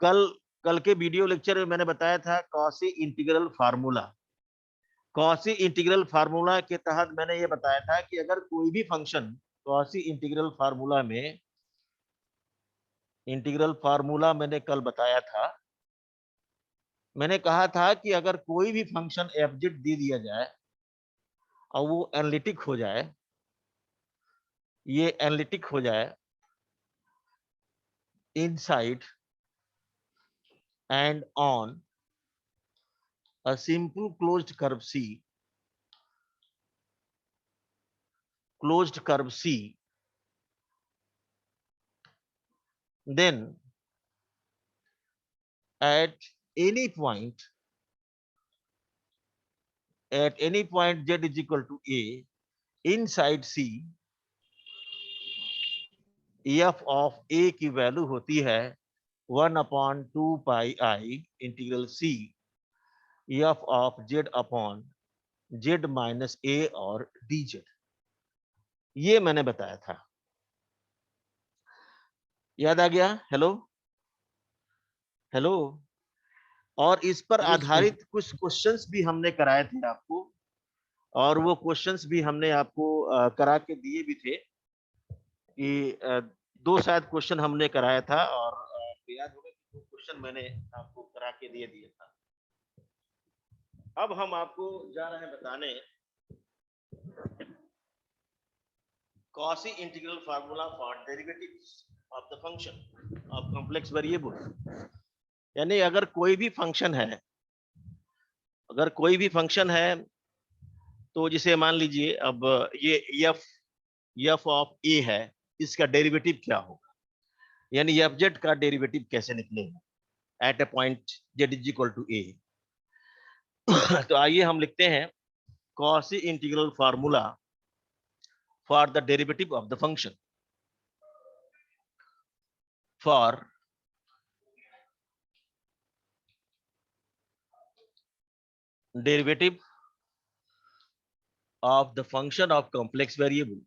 कल कल के वीडियो लेक्चर में मैंने बताया था Cauchy integral formula. Cauchy integral formula के तहत मैंने ये बताया था कि अगर कोई भी फंक्शन कॉची इंटीग्रल फार्मूला मैंने कल बताया था। मैंने कहा था कि अगर कोई भी फंक्शन एफ जेड दे दिया जाए और वो एनालिटिक हो जाए, ये एनालिटिक हो जाए inside and on a simple closed curve C, then at any point z is equal to a inside C, f of a की वैल्यू होती है 1/2 pi I integral C f of z upon z minus a और dz। ये मैंने बताया था, याद आ गया? Hello hello. और इस पर आधारित कुछ क्वेश्चंस भी हमने कराए थे आपको, और वो क्वेश्चंस भी हमने आपको करा के दिए भी थे कि 2 शायद क्वेश्चन हमने कराया था, और याद होगा कि 2 क्वेश्चन मैंने आपको करा के दिया था। अब हम आपको जा रहे हैं बताने Cauchy integral formula for derivatives of the function of complex variable. यानी अगर कोई भी फंक्शन है, तो जिसे मान लीजिए अब ये f ऑफ a है, इसका डेरिवेटिव क्या होगा, यानी एफ जेड का डेरिवेटिव कैसे निकलेगा at a point z is equal to a। तो आइए हम लिखते हैं Cauchy integral formula for the derivative of the function for derivative of the function of complex variable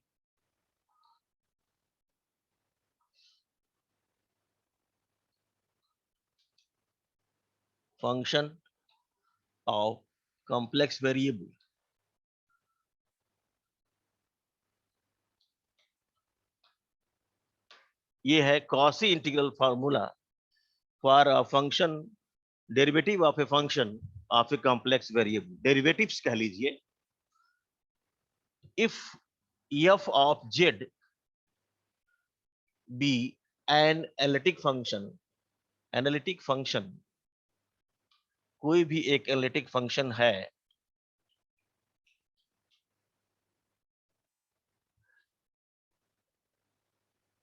function of complex variable। ये है Cauchy integral formula for a function derivative of a function of a complex variable. Derivatives कह लीजिए। If f of z be an analytic function, कोई भी एक analytic function है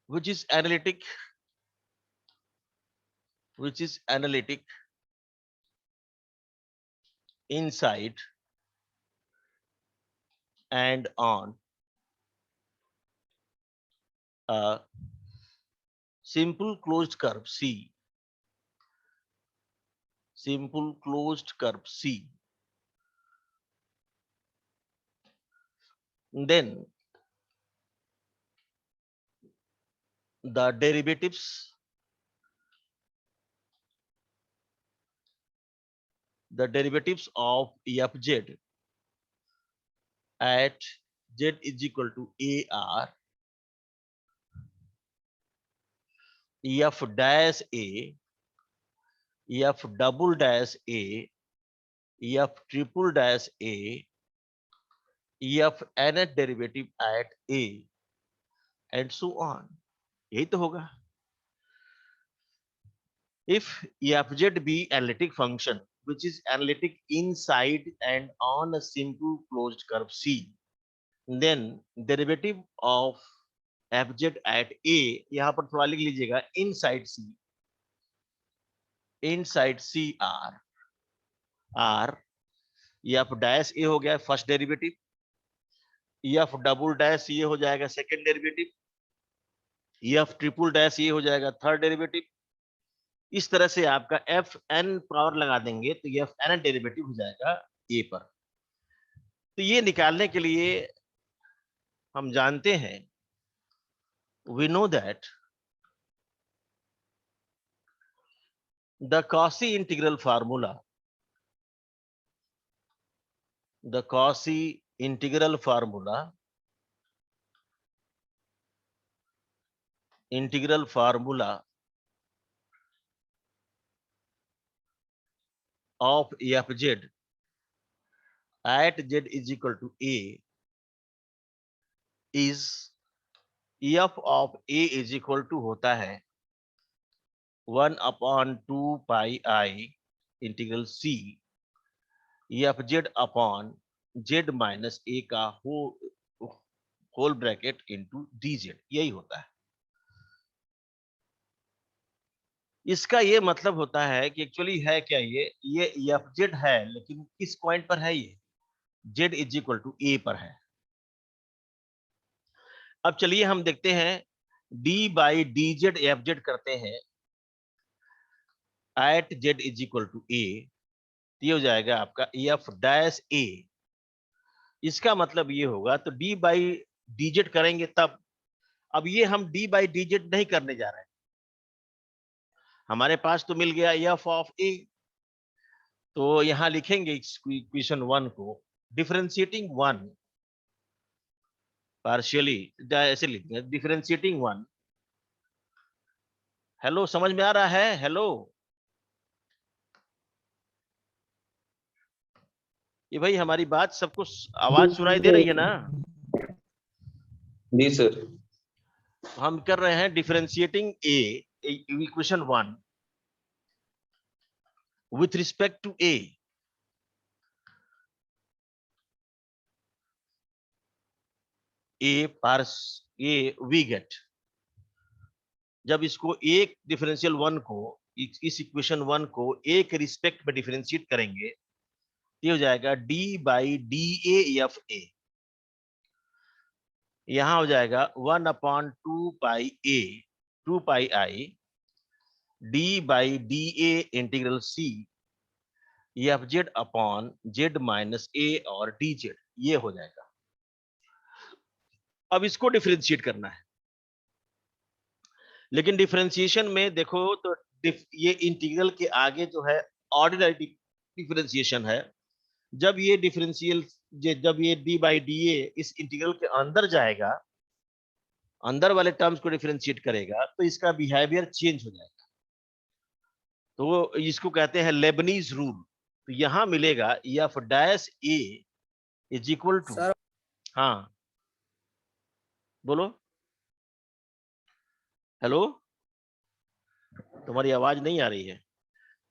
which is analytic inside and on a simple closed curve C, then the derivatives of fz at z is equal to a are f dash a, f double dash a, f triple dash a, f nth derivative at a and so on। यही तो होगा। If fz be analytic function which is analytic inside and on a simple closed curve C, then derivative of fz at a, यहां पर थोड़ा लिख लीजिएगा, inside C r f dash a हो गया first derivative, f double dash ये हो जाएगा second derivative, f triple dash ये हो जाएगा थर्ड डेरिवेटिव। इस तरह से आपका एफ एन पावर लगा देंगे तो ये एन डेरिवेटिव हो जाएगा ए पर। तो ये निकालने के लिए हम जानते हैं, we know that The Cauchy integral formula, the Cauchy integral formula of fz at z is equal to a is f of a is equal to होता है 1/2 pi integral c f z upon z minus a का whole bracket into d z, यही होता है। इसका ये मतलब होता है कि एक्चुअली है क्या, ये एफ जेड है, लेकिन किस पॉइंट पर है, ये z is equal to a पर है। अब चलिए हम देखते हैं d by d z f z करते हैं at z is equal to a, ये हो जाएगा आपका एफ डैश ए। इसका मतलब ये होगा, तो डी बाई डी जेड करेंगे तब, अब ये हम डी बाई डी जेड नहीं करने जा रहे हैं, हमारे पास तो मिल गया एफ ऑफ ए, तो यहां लिखेंगे इक्वेशन 1 को डिफरेंशिएटिंग 1 पार्शियली, ऐसे लिखेंगे डिफरेंशिएटिंग 1। हेलो, समझ में आ रहा है? हेलो, ये भाई हमारी बात सबको आवाज सुनाई दे रही है ना? जी सर। हम कर रहे हैं differentiating A equation 1 with respect to a, we get, जब इसको एक डिफरेंशियल 1 को इस इक्वेशन 1 को ए के रिस्पेक्ट में डिफरेंशिएट करेंगे, ये हो जाएगा d by d f a, यहां हो जाएगा 1/2 pi a 2 pi i d by d a integral c f z upon z minus a और डी जेड, ये हो जाएगा। अब इसको डिफरेंशिएट करना है, लेकिन डिफरेंशिएशन में देखो तो ये इंटीग्रल के आगे जो है ऑर्डिनरी डिफरेंशिएशन है, जब ये डिफरेंशियल जब ये डी बाई डी ए इस इंटीग्रल के अंदर जाएगा, अंदर वाले टर्म्स को डिफरेंशिएट करेगा, तो इसका बिहेवियर चेंज हो जाएगा, तो इसको कहते हैं लेबनीज रूल। तो यहां मिलेगा f dash a is equal to, हाँ बोलो, हेलो, तुम्हारी आवाज नहीं आ रही है।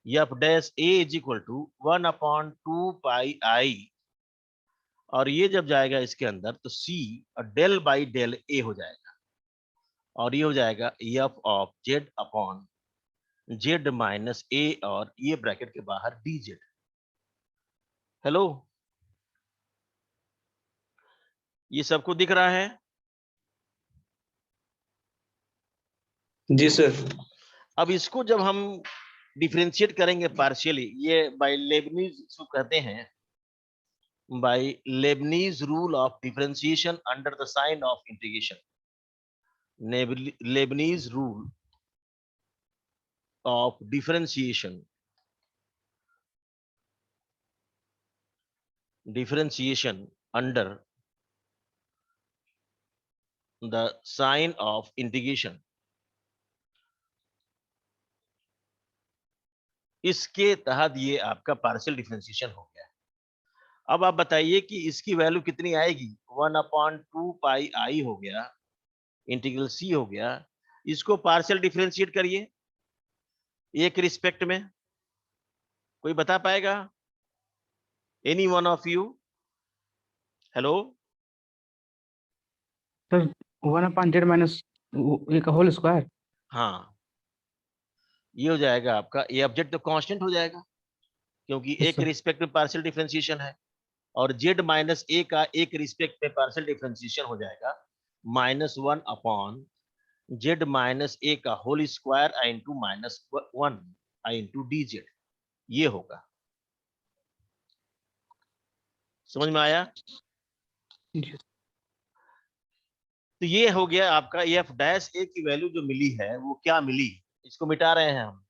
F dash a is equal to 1/2 pi i, और ये जब जाएगा इसके अंदर तो सी और डेल बाई डेल ए हो जाएगा, और ये हो जाएगा f of z upon z minus a और ये ब्रैकेट के बाहर डी जेड। हेलो, ये सबको दिख रहा है? जी सर। अब इसको जब हम डिफरेंशिएट करेंगे पार्शियली, ये बाय लेबनीज इसको कहते हैं, by Leibniz rule of differentiation under the sign of integration, Leibniz rule of differentiation under the sign of integration, इसके तहत ये आपका पार्शियल डिफरेंशिएशन हो गया। अब आप बताइए कि इसकी वैल्यू कितनी आएगी, 1/2 पाई आई हो गया, इंटीग्रल सी हो गया, इसको पार्शियल डिफरेंशिएट करिए एक रिस्पेक्ट में, कोई बता पाएगा? Any one of you? Hello, तो 1/z माइनस ए का होल स्क्वायर, हाँ, ये हो जाएगा आपका ए ऑब्जेक्ट तो कांस्टेंट हो जाएगा, क्योंकि Yes, एक sir. रिस्पेक्ट में पार्शियल डिफरेंशिएशन है, और जेड माइनस ए का एक रिस्पेक्ट में पार्शियल डिफरेंशिएशन हो जाएगा -1 अपॉन जेड माइनस ए का होल स्क्वायर आई इंटू -1 आई इंटू डी जेड, ये होगा। समझ में आया? Yes. तो ये हो गया आपका एफ डैश ए की वैल्यू जो मिली है वो क्या मिली, इसको मिटा रहे हैं हम।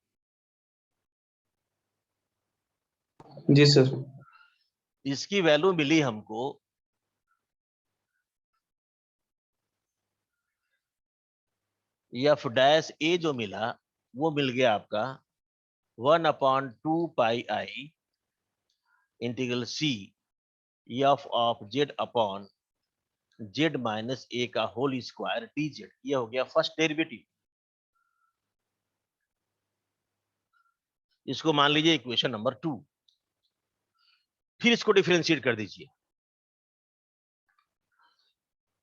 जी सर। इसकी वैल्यू मिली हमको एफ डैश ए जो मिला वो मिल गया आपका 1/2 pi integral c f of z upon z minus a का होल स्क्वायर डी जेड। ये हो गया फर्स्ट डेरिवेटिव। इसको मान लीजिए इक्वेशन नंबर 2। फिर इसको डिफरेंशिएट कर दीजिए।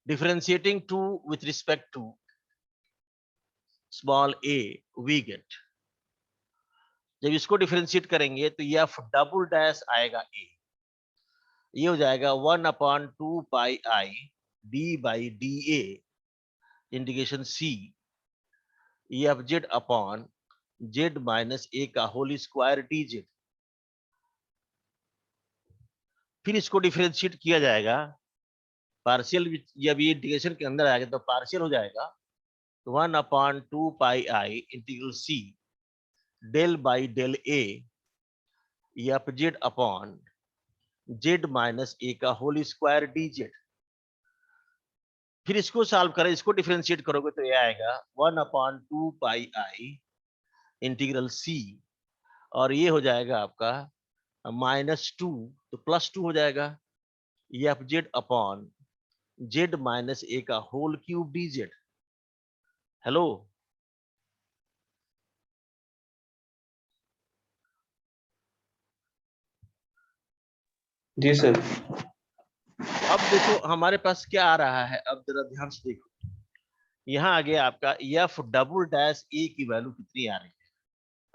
Differentiating 2 with respect to small a we get, जब इसको डिफरेंशिएट करेंगे तो ये एफ डबल डैश आएगा ए, ये हो जाएगा 1/2 pi d by d a integration c f z upon z minus a का होल स्क्वायर डी जेड। फिर इसको डिफरेंशिएट किया जाएगा, पार्शियल जब ये इंटीग्रेशन के अंदर आएगा तो पार्शियल हो जाएगा 1/2 pi integral c del by del a f z upon z minus a का होल स्क्वायर डी जेड। फिर इसको सॉल्व करें, इसको डिफरेंशिएट करोगे तो ये आएगा 1/2 पाई इंटीग्रल सी, और ये हो जाएगा आपका -2, तो +2 हो जाएगा f z upon z minus a का whole cube d z. Hello, जी सर। अब देखो हमारे पास क्या आ रहा है, अब जरा ध्यान से देखो। यहाँ आ गया आपका एफ डबल डैश ए की वैल्यू कितनी आ रही है?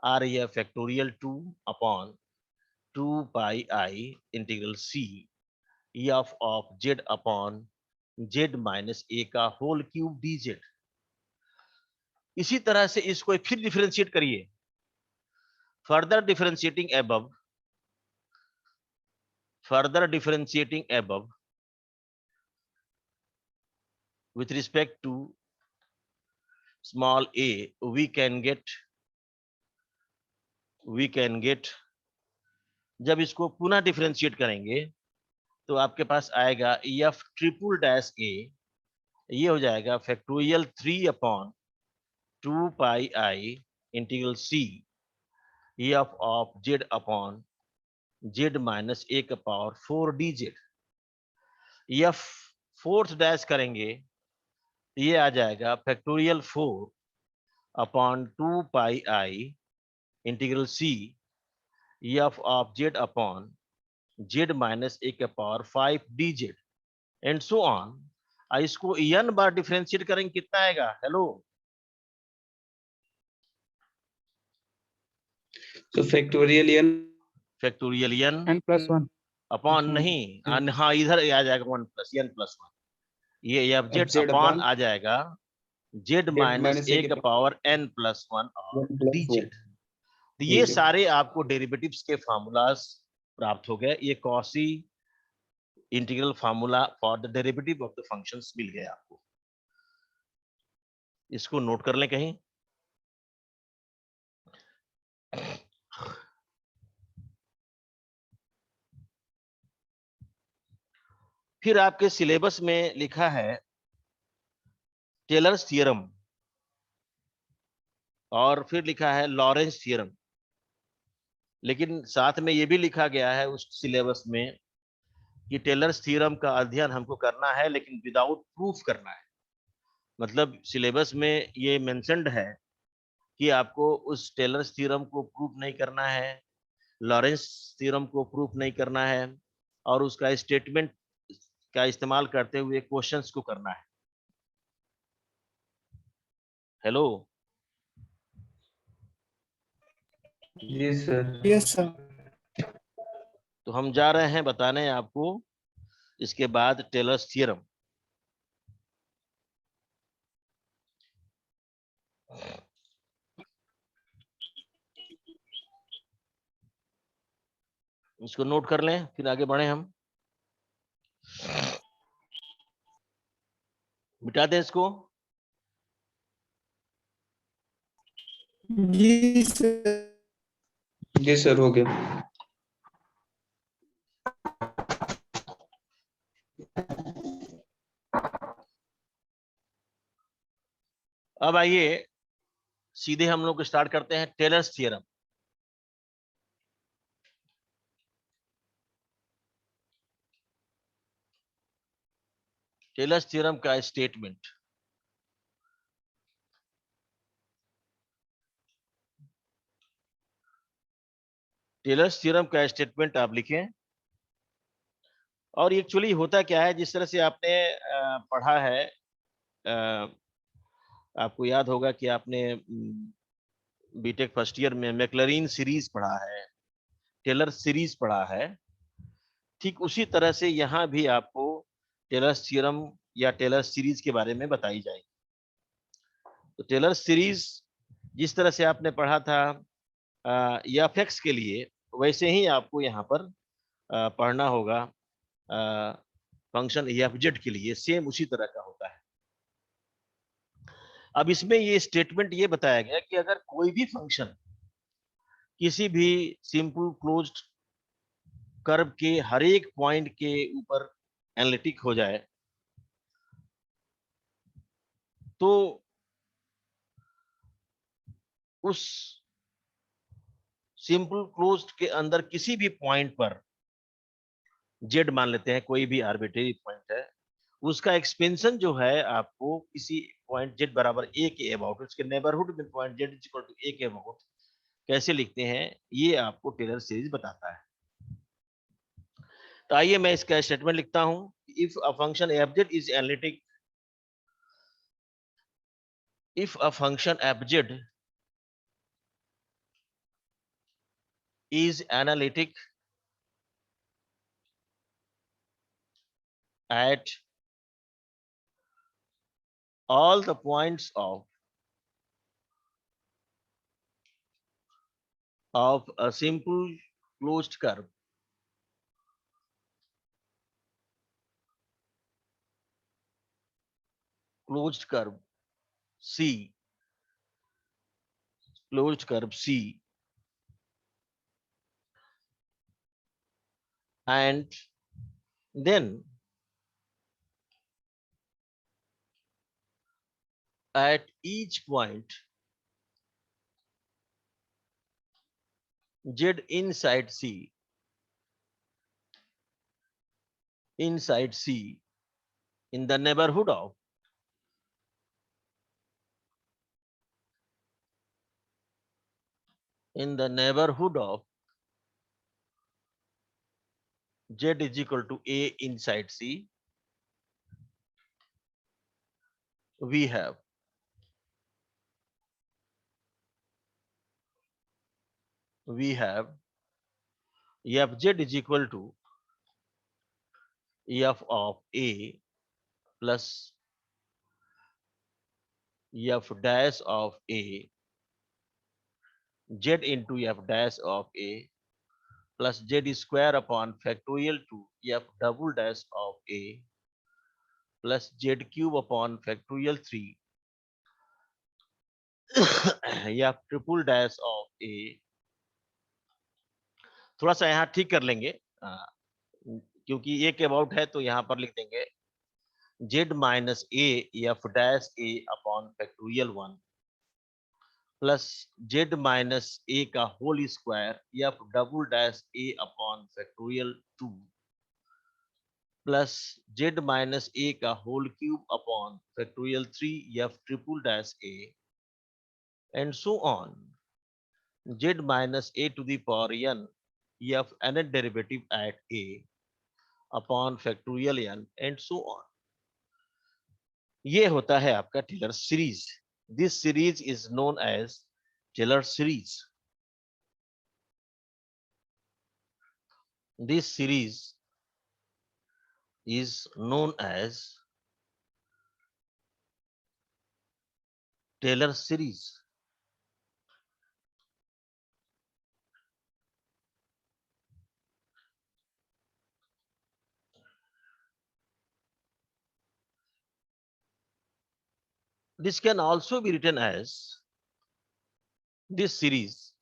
आ रही है factorial 2/2 pi integral c f of z upon z minus a का होल क्यूब डी जेड। इसी तरह से इसको फिर डिफरेंशिएट करिए। Further differentiating above with respect to small a, we can get जब इसको पुनः डिफरेंशिएट करेंगे तो आपके पास आएगा एफ ट्रिपल डैश ए, ये हो जाएगा factorial 3/2 pi integral c f of z upon z minus a का power 4 d z. F fourth dash करेंगे, ये आ जाएगा factorial 4/2 pi integral c f of z upon z minus a का power 5 d z and so on. इसको n बार differentiate करेंगे कितना आएगा? हेलो, तो फैक्टोरियल n n+1 अपॉन नहीं, हाँ इधर आ जाएगा 1 + n+1, ये F Z FZ upon upon आ जाएगा जेड माइनस ए का पावर n+1 और डी जेड। तो ये सारे आपको डेरिवेटिव्स के फार्मूलास प्राप्त हो गए। ये Cauchy integral formula for the derivative of the functions मिल गए आपको। इसको नोट कर लें कहीं। फिर आपके सिलेबस में लिखा है टेलर्स थ्योरम और फिर लिखा है लॉरेंस थ्योरम, लेकिन साथ में ये भी लिखा गया है उस सिलेबस में कि टेलर्स थ्योरम का अध्ययन हमको करना है लेकिन विदाउट प्रूफ करना है। मतलब सिलेबस में ये मेंशन्ड है कि आपको उस टेलर्स थ्योरम को प्रूफ नहीं करना है, लॉरेंस थ्योरम को प्रूफ नहीं करना है, और उसका स्टेटमेंट का इस्तेमाल करते हुए क्वेश्चंस को करना है। हेलो, जी सर। Yes sir. तो हम जा रहे हैं बताने आपको इसके बाद टेलर्स थ्योरम। इसको नोट कर लें फिर आगे बढ़े हम। मिटा दें इसको। जी सर। जी सर, हो गया। अब आइए सीधे हम लोग स्टार्ट करते हैं टेलर्स थ्योरम। टेलर्स थ्योरम का स्टेटमेंट। टेलर्स थ्योरम का स्टेटमेंट आप लिखें। और एक्चुअली होता क्या है, जिस तरह से आपने पढ़ा है, आपको याद होगा कि आपने बीटेक फर्स्ट ईयर में मैक्लरीन सीरीज पढ़ा है, टेलर सीरीज पढ़ा है। ठीक उसी तरह से यहाँ भी आपको टेलर्स थ्योरम या टेलर सीरीज के बारे में बताई जाएगी। तो टेलर सीरीज जिस तरह से आपने पढ़ा था एफ के लिए, वैसे ही आपको यहाँ पर पढ़ना होगा फंक्शन एफ जेड के लिए, सेम उसी तरह का होता है। अब इसमें ये स्टेटमेंट ये बताया गया कि अगर कोई भी फंक्शन किसी भी सिंपल क्लोज्ड कर्व के हर एक पॉइंट के ऊपर एनालिटिक हो जाए, तो उस सिंपल क्लोज्ड के अंदर किसी भी पॉइंट पर जेड मान लेते हैं, कोई भी आर्बिट्रेरी पॉइंट है, उसका एक्सपेंशन जो है आपको किसी पॉइंट जेड बराबर ए के अबाउट, उसके नेबरहुड में पॉइंट जेड इक्वल टू ए के अबाउट कैसे लिखते हैं, ये आपको टेलर सीरीज बताता है। तो आइए मैं इसका स्टेटमेंट लिखता हूं। If a function F Z is analytic, if a function fz is analytic at all the points of a simple closed curve, C, closed curve C, and then at each point z inside C, in the neighborhood of z is equal to a inside C, we have fz is equal to f of a plus f dash of a, z into f dash of a plus z square upon factorial to f double dash of a plus z cube upon factorial 3 f triple dash of a। थोड़ा सा यहाँ ठीक कर लेंगे, क्योंकि ए के about है तो यहाँ पर लिख देंगे z minus a f dash a upon factorial 1 plus z minus a का whole square f double dash a upon factorial 2 plus z minus a का whole cube upon factorial 3 f triple dash a and so on z minus a to the power n f nth derivative at a upon factorial n and so on। ये होता है आपका Taylor series. This series is known as Taylor series. This series is known as Taylor series। This can also be written as this series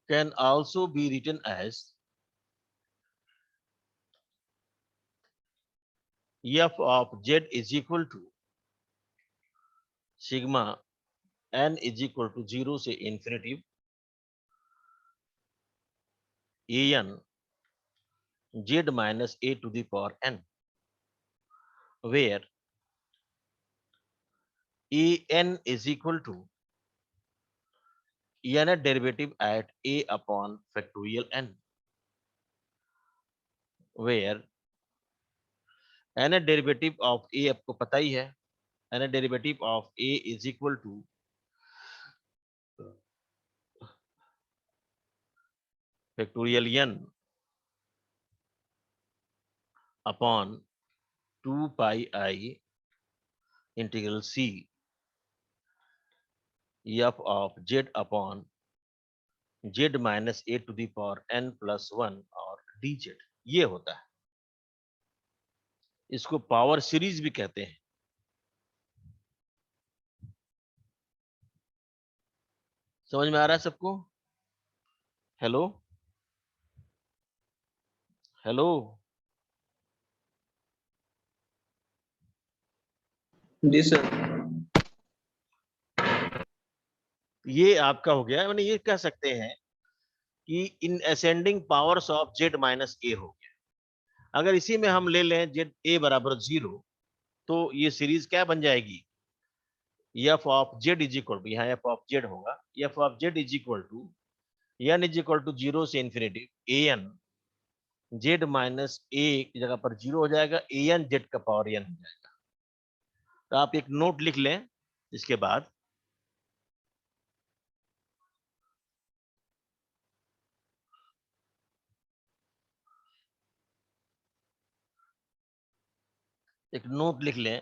can also be written as f of z is equal to sigma n is equal to 0 से infinity an z minus a to the power n, where an is equal to n derivative at a upon factorial n, where n derivative of a आपको पता ही है, n derivative of a is equal to factorial n upon 2 pi I integral c f of z upon z minus a to the power n plus 1 और dz, ये होता है। इसको power series भी कहते हैं। समझ में आ रहा है सबको? हेलो हेलो, जी सर। ये आपका हो गया। मैंने ये कह सकते हैं कि in ascending powers of z minus a हो गया। अगर इसी में हम ले लें z a बराबर 0, तो ये सीरीज क्या बन जाएगी? f of z is equal to, यहाँ f ऑफ z होगा, f of z is equal to n is equal to 0 से infinity an z minus a की जगह पर 0 हो जाएगा, an z का पावर n हो जाएगा। तो आप एक नोट लिख लें इसके बाद, एक नोट लिख लें